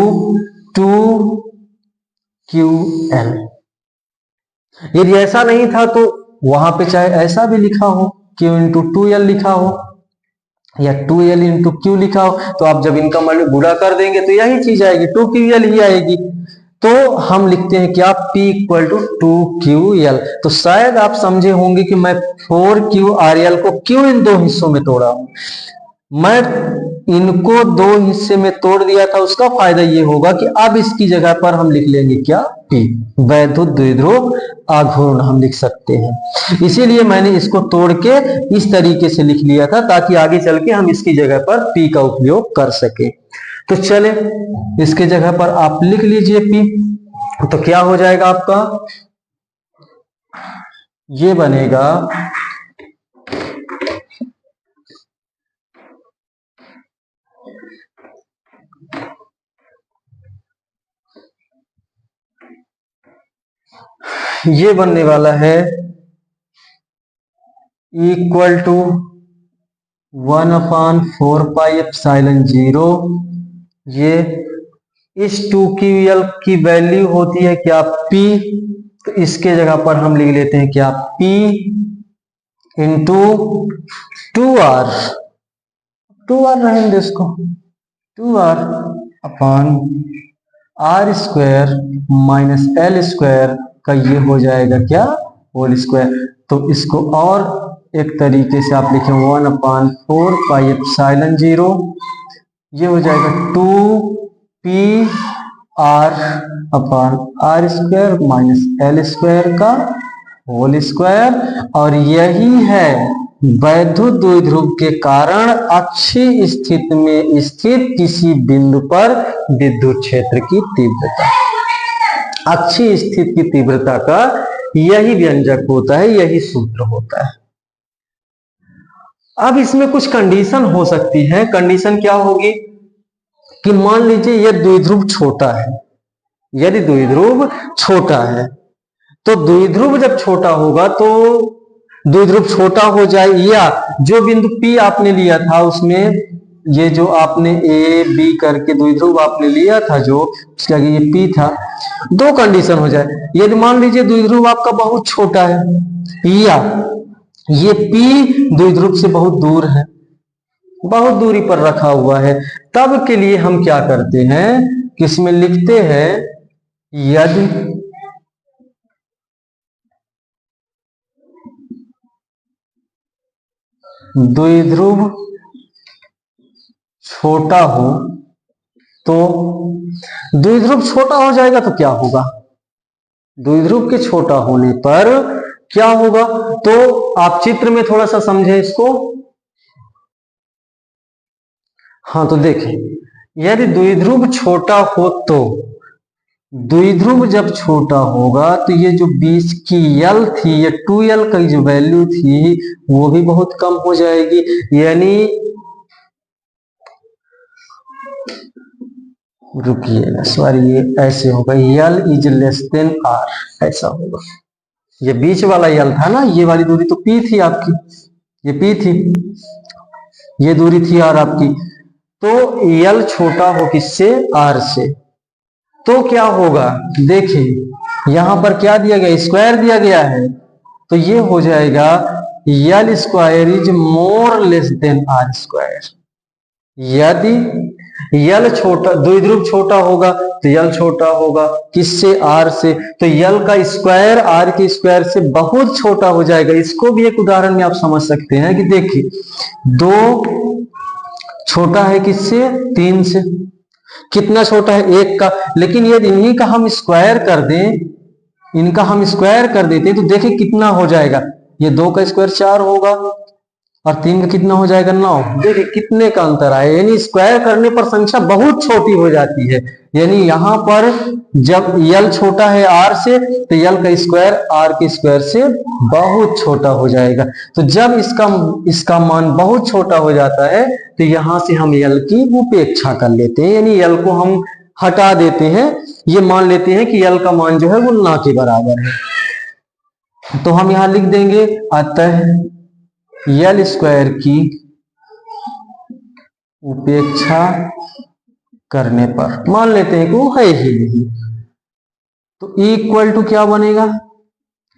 2ql। यदि ऐसा नहीं था तो वहां पे चाहे ऐसा भी लिखा हो, q इंटू 2l लिखा हो या 2l इंटू q लिखा हो, तो आप जब इनका गुणा कर देंगे तो यही चीज आएगी, 2ql ही आएगी। तो हम लिखते हैं क्या, P इक्वल टू 2ql। तो शायद आप समझे होंगे कि मैं 4qrl को क्यों इन दो हिस्सों में तोड़ा हूं। मैं इनको दो हिस्से में तोड़ दिया था, उसका फायदा ये होगा कि अब इसकी जगह पर हम लिख लेंगे क्या, P, वैद्युत द्विध्रुव आघूर्ण हम लिख सकते हैं। इसीलिए मैंने इसको तोड़ के इस तरीके से लिख लिया था ताकि आगे चल के हम इसकी जगह पर P का उपयोग कर सके। तो चले इसके जगह पर आप लिख लीजिए P। तो क्या हो जाएगा आपका, ये बनेगा ये बनने वाला है इक्वल टू 1/4πε0। ये इस 2ql की वैल्यू होती है क्या, P। तो इसके जगह पर हम लिख लेते हैं क्या, P इंटू 2r, 2r रहेंगे इसको, 2r upon r square minus l square का ये हो जाएगा क्या, होल स्क्वायर। तो इसको और एक तरीके से आप लिखें 1/4πε0, ये हो जाएगा 2pr upon r square minus l square का होल स्क्वायर। और यही है वैद्युत द्विध्रुव के कारण अक्षीय स्थिति में स्थित किसी बिंदु पर विद्युत क्षेत्र की तीव्रता। अक्षीय स्थिति की तीव्रता का यही व्यंजक होता है, यही सूत्र होता है। अब इसमें कुछ कंडीशन हो सकती है। कंडीशन क्या होगी कि मान लीजिए यह द्विध्रुव छोटा है, यदि द्विध्रुव छोटा है तो द्विध्रुव जब छोटा होगा तो द्विध्रुव छोटा हो जाए, या जो बिंदु P आपने लिया था उसमें ये जो आपने ए बी करके द्विध्रुव आपने लिया था जो उसका ये P था, दो कंडीशन हो जाए। यदि मान लीजिए द्विध्रुव आपका बहुत छोटा है या ये P द्विध्रुव से बहुत दूर है, बहुत दूरी पर रखा हुआ है, तब के लिए हम क्या करते हैं कि इसमें लिखते हैं यदि द्विध्रुव छोटा हो, तो द्विध्रुव छोटा हो जाएगा तो क्या होगा, द्विध्रुव के छोटा होने पर क्या होगा, तो आप चित्र में थोड़ा सा समझे इसको। हाँ तो देखें, यदि द्विध्रुव छोटा हो तो द्विध्रुव जब छोटा होगा तो ये जो बीच की यल थी, ये 2l की जो वैल्यू थी वो भी बहुत कम हो जाएगी। यानी रुकिए सॉरी, ये ऐसे होगा, L is less than R, ऐसा होगा। ये बीच वाला यल था ना, ये वाली दूरी तो पी थी आपकी, ये पी थी, ये दूरी थी आर आपकी। तो यल छोटा हो किससे? आर से। तो क्या होगा, देखिए यहां पर क्या दिया गया, स्क्वायर दिया गया है, तो ये हो जाएगा L square is more less than R square. यदि यल छोटा, द्विध्रुव छोटा होगा तो यल छोटा होगा किससे? आर से। तो यल का स्क्वायर आर के स्क्वायर से बहुत छोटा हो जाएगा। इसको भी एक उदाहरण में आप समझ सकते हैं कि देखिए 2 छोटा है किससे? 3 से। कितना छोटा है? 1 का। लेकिन यदि इन्हीं का हम स्क्वायर कर दें, इनका हम स्क्वायर कर देते तो देखिए कितना हो जाएगा, ये 2 का स्क्वायर 4 होगा और 3 का कितना हो जाएगा? 9। देखिए कितने का अंतर आया, यानी स्क्वायर करने पर संख्या बहुत छोटी हो जाती है। यानी यहां पर जब यल छोटा है आर से तो यल का स्क्वायर आर के स्क्वायर से बहुत छोटा हो जाएगा। तो जब इसका मान बहुत छोटा हो जाता है तो यहां से हम यल की उपेक्षा कर लेते हैं, यानी यल को हम हटा देते हैं। ये मान लेते हैं कि यल का मान जो है वो ना के बराबर है। तो हम यहां लिख देंगे अतः यल स्क्वायर की उपेक्षा करने पर, मान लेते हैं कि वो है ही नहीं, तो इक्वल टू क्या बनेगा?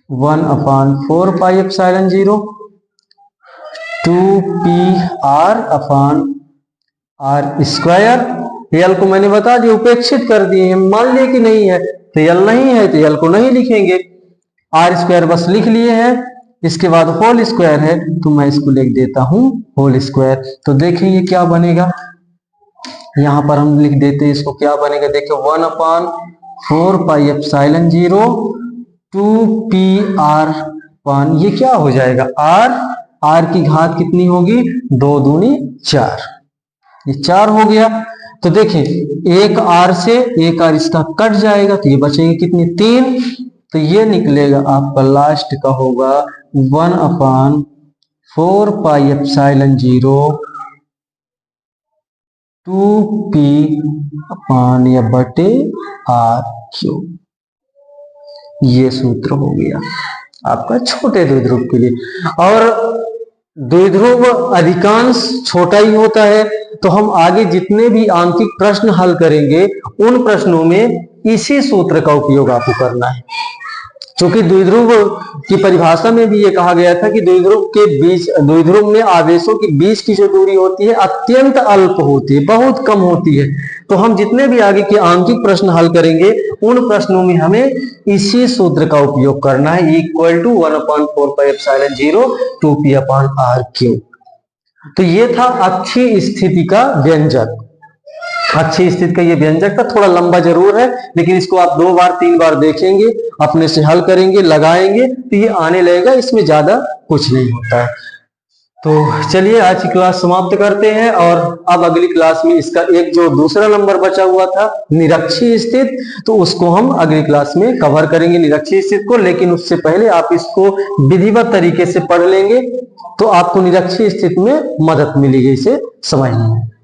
1/4 पाई एप्सिलॉन 0 2p/r स्क्वायर। यल को मैंने बता दिया, उपेक्षित कर दिए हैं, मान लिए कि नहीं है, तो यल नहीं है तो यल को नहीं लिखेंगे, आर स्क्वायर बस लिख लिए हैं। इसके बाद होल स्क्वायर है तो मैं इसको लिख देता हूं होल स्क्वायर। तो देखें ये क्या बनेगा, यहां पर हम लिख देते हैं इसको, क्या बनेगा देखिए 1/4 पाई एप्सिलॉन 0 2p/r, ये क्या हो जाएगा? आर की घात कितनी होगी? 2 दूनी 4, ये 4 हो गया। तो देखिए एक आर से एक आर इसका कट जाएगा तो ये बचेंगे कितनी? 3। तो ये निकलेगा आपका लास्ट का होगा 1/4 पाई एप्सिलॉन 0 2p/r³। ये सूत्र हो गया आपका छोटे द्विध्रुव के लिए। और द्विध्रुव अधिकांश छोटा ही होता है, तो हम आगे जितने भी आंकिक प्रश्न हल करेंगे उन प्रश्नों में इसी सूत्र का उपयोग आपको करना है। क्योंकि द्विध्रुव की परिभाषा में भी ये कहा गया था कि द्विध्रुव में आवेशों के बीच की जो दूरी होती है अत्यंत अल्प होती है, बहुत कम होती है। तो हम जितने भी आगे के आंकिक प्रश्न हल करेंगे उन प्रश्नों में हमें इसी सूत्र का उपयोग करना है, equal to 1/4 pi epsilon 0 2p/r³। तो ये था अच्छी स्थिति का व्यंजक। अच्छी स्थिति का ये व्यंजक था, थोड़ा लंबा जरूर है, लेकिन इसको आप 2 बार 3 बार देखेंगे, अपने से हल करेंगे, लगाएंगे तो ये आने लगेगा, इसमें ज्यादा कुछ नहीं होता है। तो चलिए आज की क्लास समाप्त करते हैं, और अब अगली क्लास में इसका एक जो दूसरा नंबर बचा हुआ था निरक्षीय स्थिति, तो उसको हम अगली क्लास में कवर करेंगे निरक्षीय स्थिति को। लेकिन उससे पहले आप इसको विधिवत तरीके से पढ़ लेंगे तो आपको निरक्षीय स्थिति में मदद मिलेगी इसे समझने में।